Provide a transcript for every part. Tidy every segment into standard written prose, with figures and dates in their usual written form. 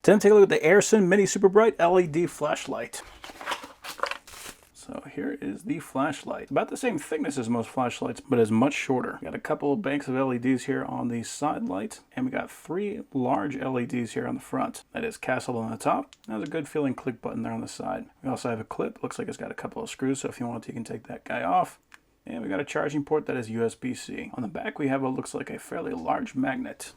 Then take a look at the AIERSEN Mini Super Bright LED flashlight. So here is the flashlight. About the same thickness as most flashlights, but is much shorter. We got a couple of banks of LEDs here on the side light, and we got 3 large LEDs here on the front. That is Castle on the top. There's a good feeling click button there on the side. We also have a clip. Looks like it's got a couple of screws, so if you want to, you can take that guy off. And we got a charging port that is USB-C. On the back, we have what looks like a fairly large magnet.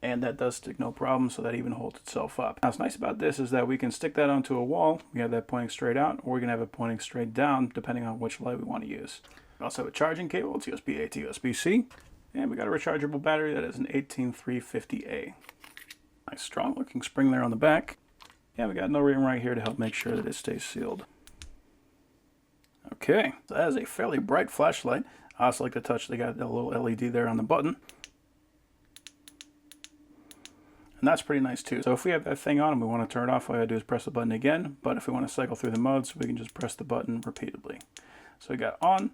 And that does stick no problem, so that even holds itself up. Now, what's nice about this is that we can stick that onto a wall. We have that pointing straight out, or we can have it pointing straight down, depending on which light we want to use. We also have a charging cable. It's USB-A to USB-C. And we got a rechargeable battery that is an 18350A. Nice strong looking spring there on the back. And we got no ring right here to help make sure that it stays sealed. Okay, so that is a fairly bright flashlight. I also like to touch, they got a little LED there on the button. And that's pretty nice too. So if we have that thing on and we want to turn it off, all we gotta do is press the button again. But if we want to cycle through the modes, we can just press the button repeatedly. So we got on,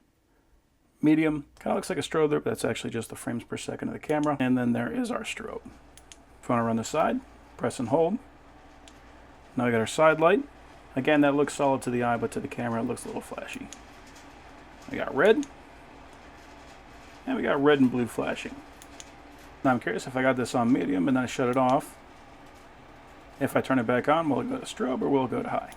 medium, kind of looks like a strobe there, but that's actually just the frames per second of the camera. And then there is our strobe. If you want to run the side, press and hold. Now we got our side light. Again, that looks solid to the eye, but to the camera it looks a little flashy. We got red. And we got red and blue flashing. Now I'm curious if I got this on medium and then I shut it off. If I turn it back on, will it go to strobe or will it go to high?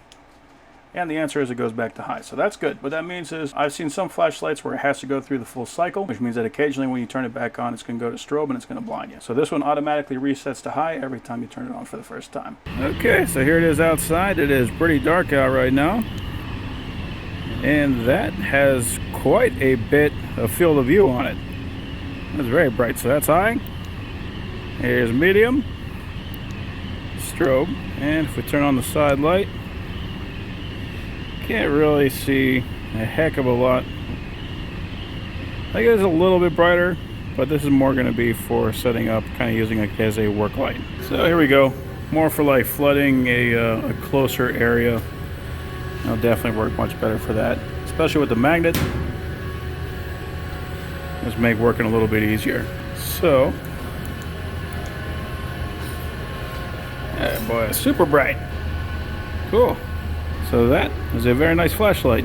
And the answer is it goes back to high, so that's good. What that means is I've seen some flashlights where it has to go through the full cycle, which means that occasionally when you turn it back on, it's going to go to strobe and it's going to blind you. So this one automatically resets to high every time you turn it on for the first time. Okay, so here it is outside. It is pretty dark out right now. And that has quite a bit of field of view on it. That's very bright, so that's high. Here's medium, strobe, and if we turn on the side light, can't really see a heck of a lot. I think it's a little bit brighter, but this is more going to be for setting up, kind of using it as a work light. So here we go, more for like flooding a closer area. It'll definitely work much better for that, especially with the magnet. Just make working a little bit easier. So, yeah, boy, super bright. Cool. So that is a very nice flashlight.